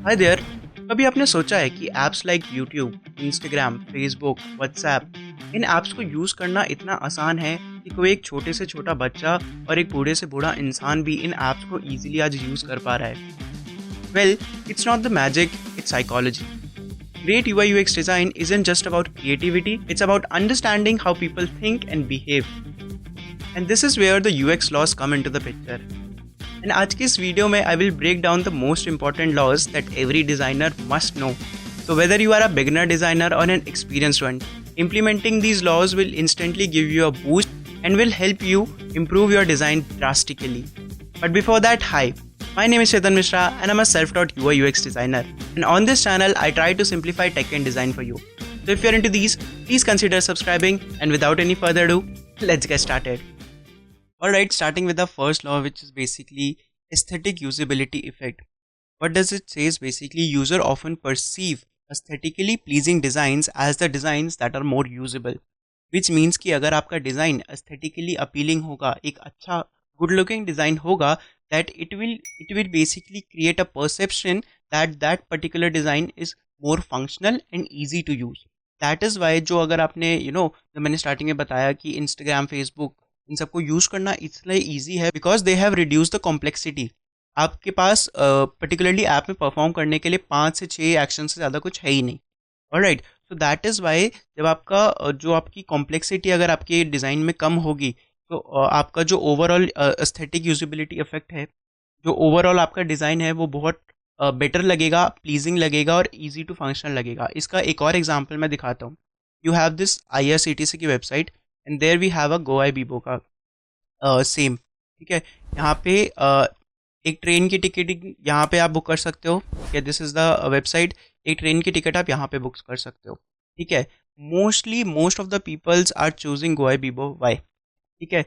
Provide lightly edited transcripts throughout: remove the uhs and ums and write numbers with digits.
Hi there. कभी आपने सोचा है कि apps like YouTube, Instagram, Facebook, WhatsApp, इन ऐप्स को यूज़ करना इतना आसान है कि कोई एक छोटे से छोटा बच्चा और एक बूढ़े से बूढ़ा इंसान भी इन ऐप्स को ईजिली आज यूज़ कर पा रहा है। Well, it's not the magic, it's psychology. Great UI UX design isn't just about creativity, it's about understanding how people think and behave. And this is where the UX laws come into the picture. And आज की इस video में I will break down the most important laws that every designer must know. So whether you are a beginner designer or an experienced one, implementing these laws will instantly give you a boost and will help you improve your design drastically. But before that, hi, my name is Chetan Mishra and I'm a self-taught UI UX designer. And on this channel, I try to simplify tech and design for you. So if you're into these, please consider subscribing, and without any further ado, let's get started. Alright, starting with the first law, which is basically aesthetic usability effect. What does it say is basically user often perceive aesthetically pleasing designs as the designs that are more usable. Which means कि अगर आपका design aesthetically appealing होगा, एक अच्छा good looking design होगा, that it will basically create a perception that that particular design is more functional and easy to use. That is why जो अगर आपने जो मैंने स्टार्टिंग में बताया कि इंस्टाग्राम, फेसबुक, इन सबको यूज़ करना इसलिए ईजी है because they have reduce the complexity. आपके पास पर्टिकुलरली ऐप में परफॉर्म करने के लिए 5 से 6 एक्शन से ज़्यादा कुछ है ही नहीं। Alright, so that is why जब आपका जो आपकी कॉम्प्लेक्सिटी अगर आपके डिज़ाइन में कम होगी तो आपका जो ओवरऑल एस्थेटिक यूजिबिलिटी इफेक्ट है, जो ओवरऑल आपका डिज़ाइन है वो बहुत बेटर लगेगा, प्लीजिंग लगेगा और ईजी टू फंक्शनल लगेगा। इसका एक और एग्जाम्पल मैं दिखाता हूँ। यू हैव दिस IRCTC की website and there we have a Goibibo का सेम, ठीक है। यहाँ पे एक ट्रेन की टिकट यहाँ पे आप बुक कर सकते हो, ठीक है। This is the website. एक ट्रेन की टिकट आप यहाँ पे बुक कर सकते हो, ठीक है। Most of the peoples are choosing Goibibo, why? ठीक है,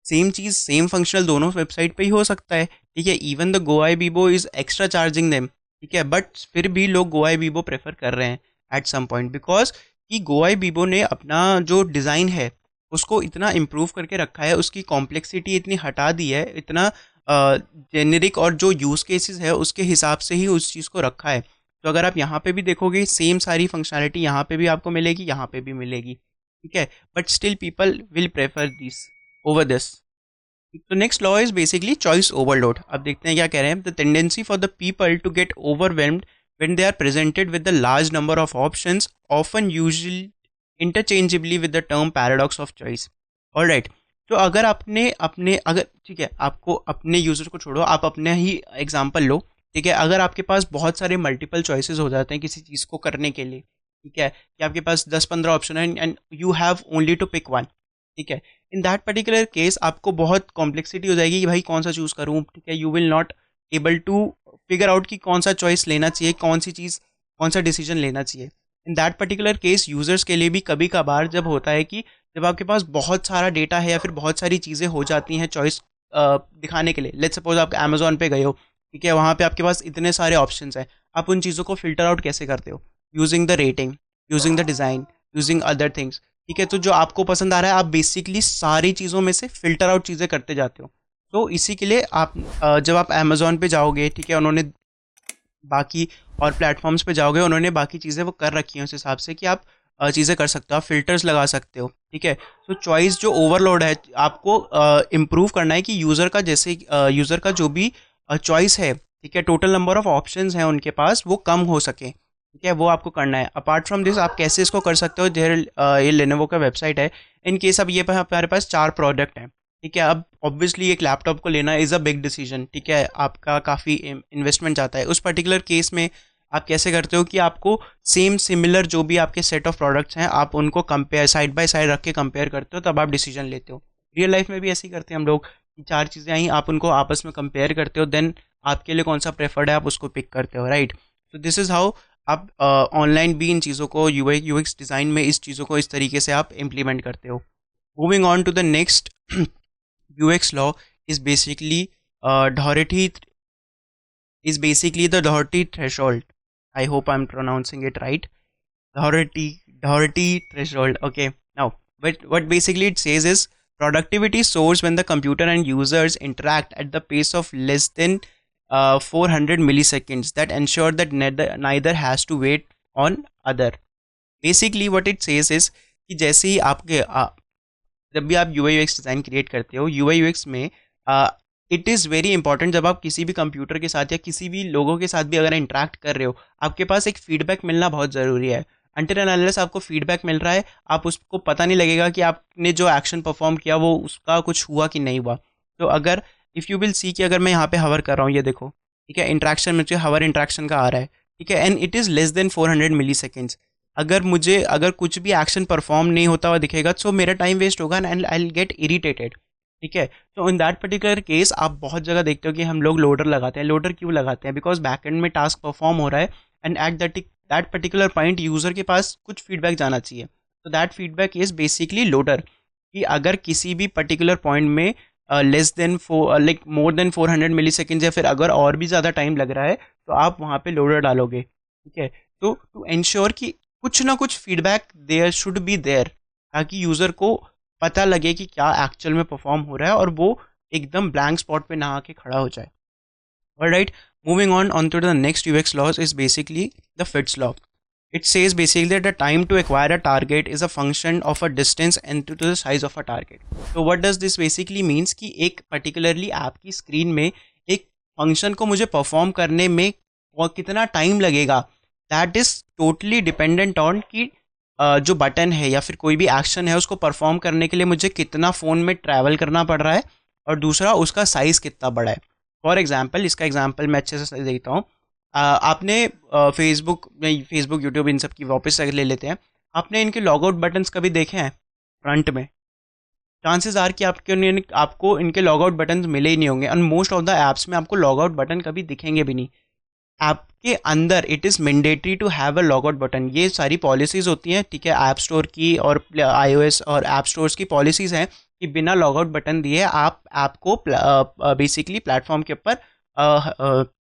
सेम चीज़ सेम फंक्शनल दोनों वेबसाइट पे ही हो सकता है, ठीक है। Even the Goibibo is extra charging them, ठीक है, बट फिर भी लोग गोवा बीबो प्रेफर कर रहे हैं एट सम पॉइंट बिकॉज कि गोवा बीबो ने अपना जो डिज़ाइन है उसको इतना इम्प्रूव करके रखा है, उसकी कॉम्प्लेक्सिटी इतनी हटा दी है, इतना जेनेरिक और जो यूज़ केसेस है उसके हिसाब से ही उस चीज़ को रखा है। तो अगर आप यहाँ पे भी देखोगे सेम सारी फंक्शनैलिटी यहाँ पे भी आपको मिलेगी, यहाँ पे भी मिलेगी, ठीक है, but still people will prefer this over this. तो next law is basically choice overload. अब देखते हैं क्या कह रहे हैं। The tendency for the people to get overwhelmed when they are presented with the large number of options often usually interchangeably with the term paradox of choice. Alright, तो अगर आपने अपने अगर ठीक है, आपको अपने यूजर को छोड़ो, आप अपने ही एग्जांपल लो, ठीक है। अगर आपके पास बहुत सारे मल्टीपल चॉइसेस हो जाते हैं किसी चीज़ को करने के लिए, ठीक है, कि आपके पास 10-15 ऑप्शन है and you have only to pick one, ठीक है। इन दैट पर्टिकुलर केस आपको बहुत कॉम्प्लेक्सिटी हो जाएगी कि भाई कौन सा चूज़ करूँ, ठीक है। You will not able to figure out कि कौन सा चॉइस लेना चाहिए, कौन सी चीज़, कौन सा डिसीजन लेना चाहिए। In that particular case users के लिए भी कभी कभार जब होता है कि जब आपके पास बहुत सारा डेटा है या फिर बहुत सारी चीज़ें हो जाती हैं चॉइस दिखाने के लिए। लेट्स सपोज आप अमेजोन पे गए हो, ठीक है, वहाँ पे आपके पास इतने सारे ऑप्शंस हैं, आप उन चीज़ों को फिल्टर आउट कैसे करते हो? Using the rating, using the design, using other things, ठीक है। तो जो आपको पसंद आ रहा है आप बेसिकली सारी चीज़ों में से फिल्टर आउट चीज़ें करते जाते हो। तो इसी के लिए आप जब आप अमेजोन पे जाओगे, ठीक है, उन्होंने बाकी और प्लेटफॉर्म्स पे जाओगे, उन्होंने बाकी चीज़ें वो कर रखी हैं उस हिसाब से कि आप चीज़ें कर सकते हो, आप फिल्टर्स लगा सकते हो, ठीक है। तो चॉइस जो ओवरलोड है आपको इम्प्रूव करना है कि यूज़र का जैसे यूज़र का जो भी चॉइस है, ठीक है, टोटल नंबर ऑफ ऑप्शंस हैं उनके पास वो कम हो सके, ठीक है, वो आपको करना है। अपार्ट फ्रॉम दिस आप कैसे इसको कर सकते हो, ये लेनोवो का वेबसाइट है। इन केस अब ये हमारे पास 4 प्रोडक्ट हैं, ठीक है। अब ऑब्वियसली एक लैपटॉप को लेना इज़ अ बिग डिसीजन, ठीक है, आपका काफ़ी इन्वेस्टमेंट जाता है। उस पर्टिकुलर केस में आप कैसे करते हो कि आपको सेम सिमिलर जो भी आपके सेट ऑफ प्रोडक्ट्स हैं आप उनको कंपेयर साइड बाय साइड रख के कंपेयर करते हो, तब आप डिसीजन लेते हो। रियल लाइफ में भी ऐसे ही करते हैं हम लोग कि 4 चीज़ें आई, आप उनको आपस में कंपेयर करते हो, देन आपके लिए कौन सा प्रेफर्ड है आप उसको पिक करते हो, राइट। तो दिस इज़ हाउ आप ऑनलाइन भी इन चीज़ों को UX डिज़ाइन में इस चीज़ों को इस तरीके से आप इम्प्लीमेंट करते हो। Moving on to the next UX law is basically Doherty is basically the Doherty threshold. I hope I'm pronouncing it right. Doherty threshold. Okay. Now, what basically it says is productivity soars when the computer and users interact at the pace of less than 400 milliseconds that ensure that neither has to wait on other. Basically what it says is कि जैसे ही जब भी आप UI UX design create करते हो, UI UX में it is very important, जब आप किसी भी कंप्यूटर के साथ या किसी भी लोगों के साथ भी अगर इंटरेक्ट कर रहे हो, आपके पास एक फीडबैक मिलना बहुत ज़रूरी है. अनटिल एंड अनलेस आपको फीडबैक मिल रहा है, आप उसको पता नहीं लगेगा कि आपने जो एक्शन परफॉर्म किया वो उसका कुछ हुआ कि नहीं हुआ. तो अगर इफ़ यू विल सी कि अगर मैं यहाँ पे हवर कर रहा हूँ, ये देखो, ठीक है, इंट्रैक्शन मुझे हवर इंट्रैक्शन का आ रहा है, ठीक है, and it is less than 400 milliseconds. अगर कुछ भी एक्शन परफॉर्म नहीं होता हुआ दिखेगा, तो मेरा टाइम वेस्ट होगा and I will get irritated. ठीक है, तो इन दैट पर्टिकुलर केस आप बहुत जगह देखते हो कि हम लोग लोडर लगाते हैं. लोडर क्यों लगाते हैं? बिकॉज बैकएंड में टास्क परफॉर्म हो रहा है and at that particular point user के पास कुछ फीडबैक जाना चाहिए. तो that feedback is basically loader, कि अगर किसी भी पर्टिकुलर पॉइंट में less than like more than 400 मिली सेकेंड या फिर अगर और भी ज़्यादा टाइम लग रहा है, तो आप वहाँ पे लोडर डालोगे. ठीक है, तो टू एंश्योर कि कुछ ना कुछ feedback there should be there, ताकि यूज़र को पता लगे कि क्या एक्चुअल में परफॉर्म हो रहा है और वो एकदम ब्लैंक स्पॉट पे ना आके खड़ा हो जाए. Alright, moving on to the next UX laws is basically the Fitts law. It says basically that the time to acquire a target is a function of a distance and to the size of a target. So what does this basically means कि एक particularly app की screen में एक function को मुझे perform करने में और कितना टाइम लगेगा, that is totally dependent on कि जो बटन है या फिर कोई भी एक्शन है उसको परफॉर्म करने के लिए मुझे कितना फ़ोन में ट्रैवल करना पड़ रहा है, और दूसरा उसका साइज़ कितना बड़ा है. फॉर एग्जाम्पल, इसका एग्जाम्पल मैं अच्छे से देता हूँ. आपने फेसबुक यूट्यूब इन सब की वापस से ले लेते हैं, आपने इनके लॉग आउट बटन्स कभी देखे हैं फ्रंट में? चांसेस आर कि आपको इनके लॉग आउट बटन मिले ही नहीं होंगे, and most of the apps में आपको लॉग आउट बटन कभी दिखेंगे भी नहीं. ऐप के अंदर it is mandatory to have a log out button. ये सारी पॉलिसीज़ होती हैं, ठीक है, ऐप स्टोर की और iOS और ऐप स्टोर्स की पॉलिसीज़ हैं कि बिना लॉग आउट बटन दिए आप ऐप को बेसिकली प्लेटफॉर्म के ऊपर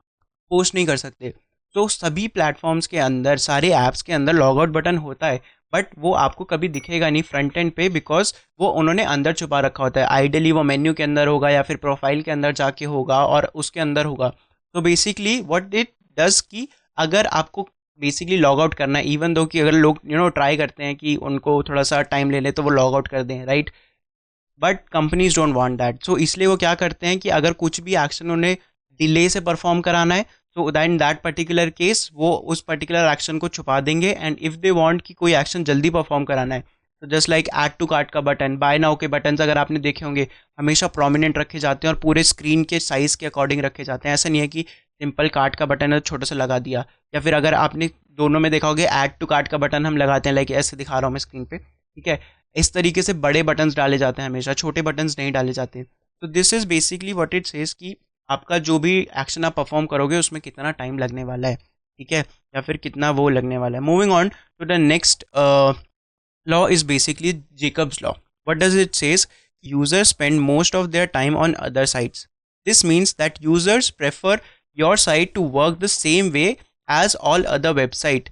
पोस्ट नहीं कर सकते. तो सभी प्लेटफॉर्म्स के अंदर, सारे ऐप्स के अंदर लॉग आउट बटन होता है, बट वो आपको कभी दिखेगा नहीं फ्रंट एंड पे, बिकॉज वो उन्होंने अंदर छुपा रखा होता है. आइडियली वो मेन्यू के अंदर होगा या फिर प्रोफाइल के अंदर जाके होगा और उसके अंदर होगा. तो बेसिकली व्हाट इट डज कि अगर आपको बेसिकली लॉग आउट करना है, इवन दो कि अगर लोग ट्राई करते हैं कि उनको थोड़ा सा टाइम ले ले तो वो लॉग आउट कर दें, right, but companies don't want that. So इसलिए वो क्या करते हैं कि अगर कुछ भी एक्शन उन्हें डिले से परफॉर्म कराना है, तो इन दैट पर्टिकुलर केस वो उस पर्टिकुलर एक्शन को छुपा देंगे. एंड इफ़ दे वांट कि कोई एक्शन जल्दी परफॉर्म कराना है, तो just like add to cart का बटन, बाय नाउ के बटन्स अगर आपने देखे होंगे, हमेशा प्रोमिनेंट रखे जाते हैं और पूरे स्क्रीन के साइज़ के अकॉर्डिंग रखे जाते हैं. ऐसा नहीं है कि सिंपल कार्ट का बटन है छोटा सा लगा दिया, या फिर अगर आपने दोनों में देखा होगा ऐड टू कार्ट का बटन हम लगाते हैं, लाइक ऐसे दिखा रहा हूँ मैं स्क्रीन पे, ठीक है, इस तरीके से बड़े बटन्स डाले जाते हैं, हमेशा छोटे बटन्स नहीं डाले जाते. तो this is basically what it says कि आपका जो भी एक्शन आप परफॉर्म करोगे उसमें कितना टाइम लगने वाला है, ठीक है, या फिर कितना वो लगने वाला है. Moving on to the next law is basically Jakob's law. What does it says? Users spend most of their time on other sites. This means that users prefer your site to work the same way as all other website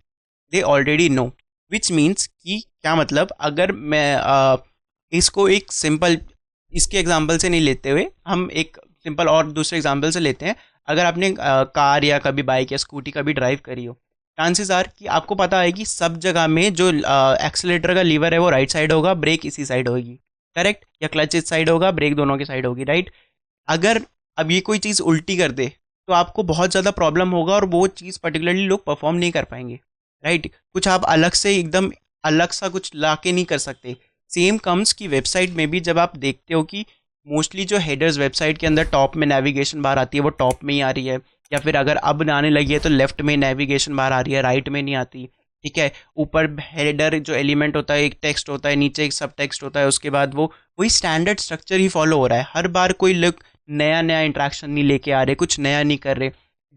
they already know. Which means कि क्या मतलब, अगर मैं इसको एक simple इसके example से नहीं लेते हुए हम एक सिंपल और दूसरे एग्जाम्पल से लेते हैं. अगर आपने कार या कभी बाइक या स्कूटी कभी ड्राइव करी हो, चांसेस आर कि आपको पता है कि सब जगह में जो एक्सेलेटर का लीवर है वो राइट साइड होगा, ब्रेक इसी साइड होगी, करेक्ट, या क्लच इस साइड होगा, ब्रेक दोनों की साइड होगी, राइट. अगर अब ये कोई चीज़ उल्टी कर दे तो आपको बहुत ज़्यादा प्रॉब्लम होगा और वो चीज़ पर्टिकुलरली लोग परफॉर्म नहीं कर पाएंगे, राइट. कुछ आप अलग से एकदम अलग सा कुछ ला के नहीं कर सकते. सेम कम्स की वेबसाइट में भी, जब आप देखते हो कि मोस्टली जो हेडर्स वेबसाइट के अंदर टॉप में नेविगेशन बार आती है वो टॉप में ही आ रही है, या फिर अगर अब आने लगी है तो लेफ्ट में नेविगेशन बार आ रही है, राइट में नहीं आती, ठीक है. ऊपर हेडर जो एलिमेंट होता है एक टेक्स्ट होता है, नीचे एक सब टेक्स्ट होता है, उसके बाद वो वही स्टैंडर्ड स्ट्रक्चर ही फॉलो हो रहा है. हर बार कोई लोग नया नया इंट्रैक्शन नहीं लेके आ रहे, कुछ नया नहीं कर रहे.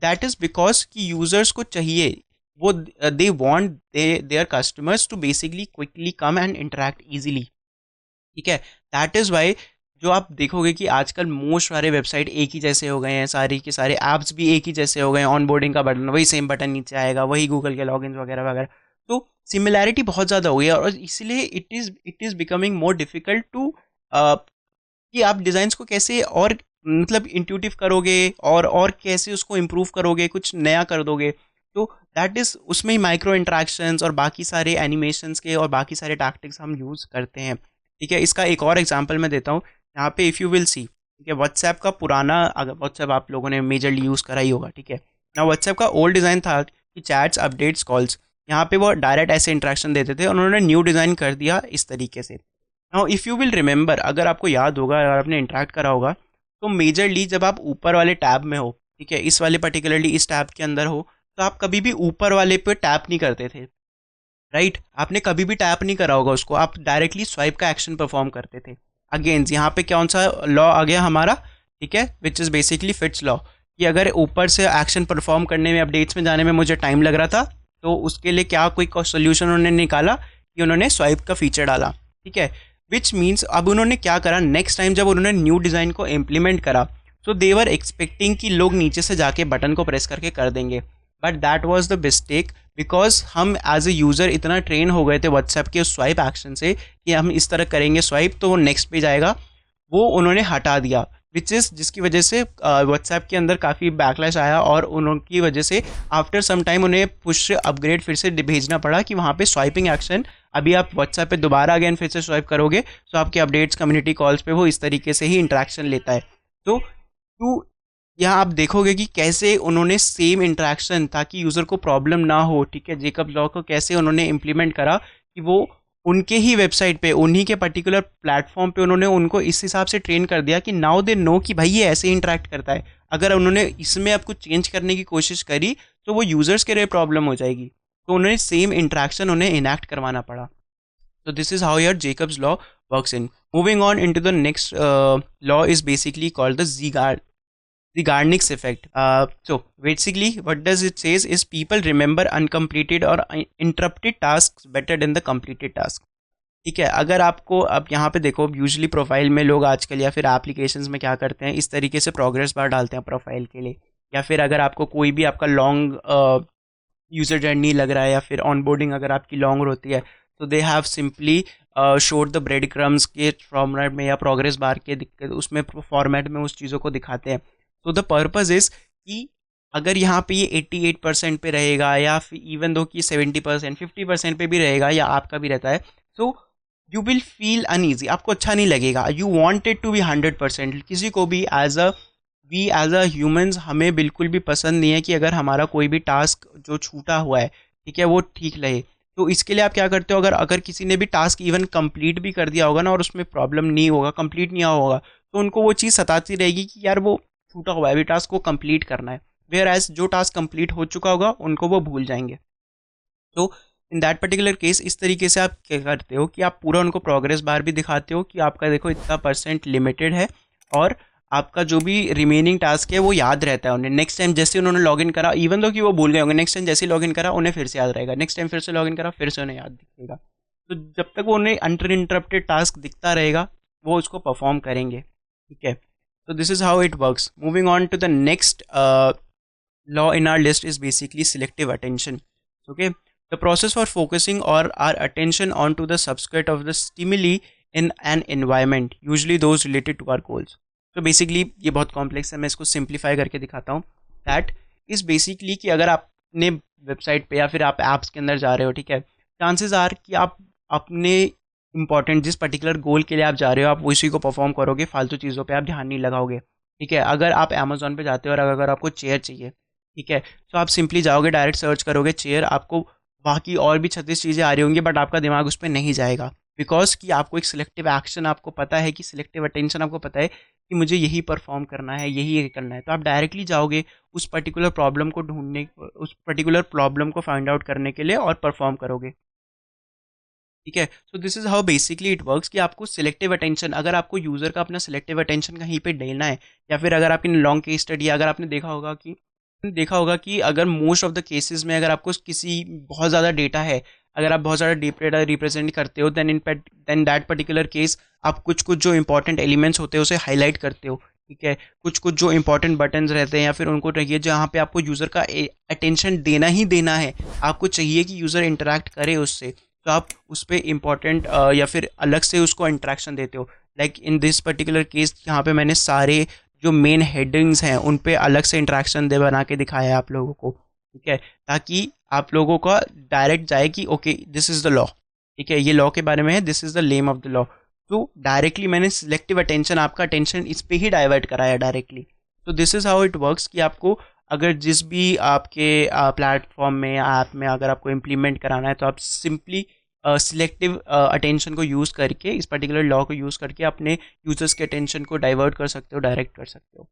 दैट इज़ बिकॉज कि यूजर्स को चाहिए, वो they want their customers to basically quickly come and interact easily, ठीक है. दैट इज़ वाई जो आप देखोगे कि आजकल मोस्ट सारे वेबसाइट एक ही जैसे हो गए हैं, सारी के सारे ऐप्स भी एक ही जैसे हो गए हैं. ऑन बोर्डिंग का बटन वही सेम बटन नीचे आएगा, वही गूगल के लॉगिन वगैरह वगैरह. तो सिमिलैरिटी बहुत ज़्यादा हो गई है और इसलिए it is becoming more difficult to कि आप डिज़ाइंस को कैसे और मतलब इंट्यूटिव करोगे और कैसे उसको इम्प्रूव करोगे, कुछ नया कर दोगे। तो दैट इज़ उसमें ही माइक्रो इंट्रैक्शंस और बाकी सारे एनिमेशंस के और बाकी सारे टैक्टिक्स हम यूज़ करते हैं। ठीक है, इसका एक और एग्जांपल मैं देता हूँ। यहाँ पे इफ़ यू विल सी, ठीक है, व्हाट्सएप का पुराना, अगर व्हाट्सएप आप लोगों ने मेजरली यूज़ करा ही होगा, ठीक है ना। व्हाट्सएप का ओल्ड डिज़ाइन था कि चैट्स, अपडेट्स, कॉल्स, यहाँ पे वो डायरेक्ट ऐसे इंट्रैक्शन देते थे, उन्होंने न्यू डिज़ाइन कर दिया इस तरीके से। Now if you will remember, अगर आपको याद होगा, अगर आपने इंटरेक्ट करा होगा, तो मेजरली जब आप ऊपर वाले टैब में हो, ठीक है, इस वाले पर्टिकुलरली इस टैब के अंदर हो, तो आप कभी भी ऊपर वाले पे टैप नहीं करते थे, राइट। आपने कभी भी टैप नहीं करा होगा उसको, आप डायरेक्टली स्वाइप का एक्शन परफॉर्म करते थे। अगेन यहाँ पे कौन सा लॉ आ गया हमारा, ठीक है, which is basically fits law, कि अगर ऊपर से एक्शन परफॉर्म करने में, अपडेट्स में जाने में मुझे टाइम लग रहा था, तो उसके लिए क्या कोई सोल्यूशन उन्होंने निकाला कि उन्होंने स्वाइप का फीचर डाला, ठीक है। विच मीन्स अब उन्होंने क्या करा, नेक्स्ट टाइम जब उन्होंने न्यू डिज़ाइन को इम्प्लीमेंट करा, तो दे वर एक्सपेक्टिंग कि लोग नीचे से जाके बटन को प्रेस करके कर देंगे, but that was the mistake, because हम एज ए यूज़र इतना ट्रेन हो गए थे व्हाट्सएप के उस स्वाइप एक्शन से कि हम इस तरह करेंगे स्वाइप तो वो नेक्स्ट पेज आएगा, वो उन्होंने हटा दिया, विच इज़ जिसकी वजह से व्हाट्सएप के अंदर काफ़ी बैकलैश आया, और उनकी वजह से आफ्टर सम टाइम उन्हें पुश अपग्रेड फिर से भेजना पड़ा कि वहाँ पे स्वाइपिंग एक्शन, अभी आप व्हाट्सएप पे दोबारा अगेन फिर से स्वाइप करोगे तो आपके अपडेट्स, कम्युनिटी कॉल्स पे वो इस तरीके से ही इंट्रैक्शन लेता है। तो यहाँ आप देखोगे कि कैसे उन्होंने सेम इंट्रैक्शन, ताकि यूज़र को प्रॉब्लम ना हो, ठीक है, जेकब लॉ को कैसे उन्होंने इम्प्लीमेंट करा कि वो उनके ही वेबसाइट पे, उन्हीं के पर्टिकुलर प्लेटफॉर्म पे उन्होंने उनको इस हिसाब से ट्रेन कर दिया कि नाउ दे नो कि भाई ये ऐसे इंटरेक्ट करता है। अगर उन्होंने इसमें अब कुछ चेंज करने की कोशिश करी तो वो यूज़र्स के लिए प्रॉब्लम हो जाएगी, तो उन्होंने सेम इंट्रैक्शन उन्हें इनैक्ट करवाना पड़ा। So this is how your Jacob's law works in. Moving on into the next law is basically called the Zeigarnik's effect. So basically what does it says is people remember uncompleted or interrupted tasks better than the completed task. ठीक है, अगर आपको अब यहाँ पे देखो, usually profile में लोग आजकल या फिर एप्लीकेशंस में क्या करते हैं, इस तरीके से प्रोग्रेस बार डालते हैं प्रोफाइल के लिए, या फिर अगर आपको कोई भी आपका लॉन्ग यूज़र जर्नी लग रहा है या फिर ऑनबोर्डिंग अगर आपकी लॉन्ग होती है, तो they have simply showed the bread crumbs के फॉर्मेट में या प्रोग्रेस बार के उसमें फॉर्मेट में उस चीज़ों को दिखाते हैं। तो द पर्पज़ इज़ कि अगर यहाँ पे ये 88% पे रहेगा, या फिर इवन दो कि 70%, 50% पे भी रहेगा, या आपका भी रहता है, so you will feel uneasy, आपको अच्छा नहीं लगेगा। You want it to be 100%। किसी को भी एज अ ह्यूमंस हमें बिल्कुल भी पसंद नहीं है कि अगर हमारा कोई भी टास्क जो छूटा हुआ है, ठीक है, वो ठीक रहे। तो इसके लिए आप क्या करते हो, अगर किसी ने भी टास्क इवन कंप्लीट भी कर दिया होगा ना, और उसमें प्रॉब्लम नहीं होगा, कंप्लीट नहीं हुआ होगा, तो उनको वो चीज़ सताती रहेगी कि यार वो छूटा हुआ है, अभी टास्क को कंप्लीट करना है। वेयर एज जो टास्क कंप्लीट हो चुका होगा उनको वो भूल जाएंगे। तो इन दैट पर्टिकुलर केस इस तरीके से आप क्या करते हो कि आप पूरा उनको प्रोग्रेस बार भी दिखाते हो कि आपका देखो इतना % लिमिटेड है, और आपका जो भी रिमेनिंग टास्क है वो याद रहता है उन्हें। नेक्स्ट टाइम जैसे उन्होंने लॉगिन करा, इवन दो कि वो भूल गए होंगे, नेक्स्ट टाइम जैसे लॉगिन करा उन्हें फिर से याद रहेगा, नेक्स्ट टाइम फिर से लॉगिन करा फिर से उन्हें याद दिखेगा। तो जब तक वो उन्हें अनइंटरप्टेड टास्क दिखता रहेगा वो उसको परफॉर्म करेंगे, ठीक है। तो this is how it works. Moving on to the next law in our list is basically selective attention. Okay, the process for focusing or our attention onto the subset of the stimuli in an environment, usually those related to our goals. So basically ये बहुत complex है, मैं इसको simplify करके दिखाता हूँ। That is basically कि अगर आपने वेबसाइट पे या फिर आप ऐप्स के अंदर जा रहे हो, ठीक है, चांसेस आर कि आप अपने इंपॉर्टेंट जिस पर्टिकुलर गोल के लिए आप जा रहे हो आप उसी को परफॉर्म करोगे, फालतू चीज़ों पे आप ध्यान नहीं लगाओगे, ठीक है। अगर आप अमेजोन पे जाते हो और अगर आपको चेयर चाहिए, ठीक है, तो आप सिंपली जाओगे, डायरेक्ट सर्च करोगे चेयर, आपको बाकी और भी 36 चीज़ें आ रही होंगी, बट आपका दिमाग उस पर नहीं जाएगा, बिकॉज कि आपको एक सिलेक्टिव एक्शन, आपको पता है कि सिलेक्टिव अटेंशन, आपको पता है कि मुझे यही परफॉर्म करना है, यही करना है। तो आप डायरेक्टली जाओगे उस पर्टिकुलर प्रॉब्लम को ढूंढने, उस पर्टिकुलर प्रॉब्लम को फाइंड आउट करने के लिए और परफॉर्म करोगे, ठीक है। So this is how basically it works कि आपको सिलेक्टिव अटेंशन, अगर आपको यूज़र का अपना सिलेक्टिव अटेंशन कहीं पे देना है, या फिर अगर आपकी लॉन्ग केस स्टडी, अगर आपने देखा होगा कि अगर मोस्ट ऑफ द केसेस में अगर आपको किसी बहुत ज़्यादा डेटा है, अगर आप बहुत ज़्यादा डीप डेटा रिप्रेजेंट करते हो, देन दैट पर्टिकुलर केस आप कुछ जो इंपॉर्टेंट एलिमेंट्स होते हैं उसे हाईलाइट करते हो, ठीक है। कुछ जो इंपॉर्टेंट बटन्स रहते हैं या फिर उनको रखिए जहाँ पे आपको यूज़र का अटेंशन देना ही देना है, आपको चाहिए कि यूज़र इंटरेक्ट करे उससे, तो आप उस पर इम्पॉर्टेंट या फिर अलग से उसको इंटरेक्शन देते हो। Like in this particular case यहाँ पे मैंने सारे जो मेन हेडिंग्स हैं उन पे अलग से इंटरेक्शन दे बना के दिखाया है आप लोगों को, ठीक है, ताकि आप लोगों का डायरेक्ट जाए कि okay this is the law, ठीक है, ये लॉ के बारे में है, this is the name of the law. तो डायरेक्टली मैंने सिलेक्टिव अटेंशन, आपका अटेंशन इस पे ही डाइवर्ट कराया डायरेक्टली। तो this is how it works कि आपको अगर जिस भी आपके प्लेटफॉर्म में या ऐप में अगर आपको इम्प्लीमेंट कराना है तो आप सिंपली सिलेक्टिव अटेंशन को यूज़ करके, इस पर्टिकुलर लॉ को यूज़ करके अपने यूजर्स के अटेंशन को डाइवर्ट कर सकते हो, डायरेक्ट कर सकते हो।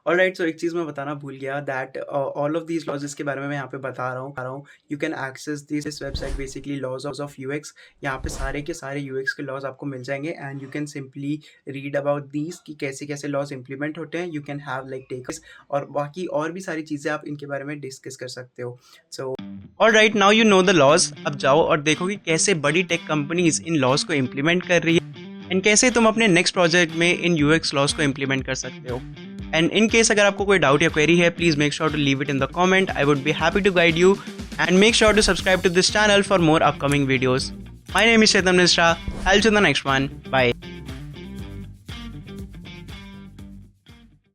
ऑलराइट, सो एक चीज़ मैं बताना भूल गया that all of these laws जिसके बारे में मैं यहाँ पे बता रहा हूँ, you can access this website basically laws of UX. यहाँ पे सारे के सारे यूएक्स के लॉज आपको मिल जाएंगे and you can simply read about these कि कैसे कैसे लॉज इंप्लीमेंट होते हैं। You can have like takes और बाकी और भी सारी चीज़ें आप इनके बारे में डिस्कस कर सकते हो। So alright, now you know the laws. अब जाओ और देखो कि कैसे बड़ी टेक कंपनीज इन लॉज को इम्प्लीमेंट कर रही है एंड कैसे तुम अपने नेक्स्ट प्रोजेक्ट में इन यूएक्स लॉज को इम्प्लीमेंट कर सकते हो। एंड इन केस अगर आपको कोई डाउट या क्वेरी है, please make sure to leave it in the comment. I would be happy to guide you and make sure to subscribe to this channel for more upcoming videos. My name is Chetan Mishra. I will see you in the next one. Bye.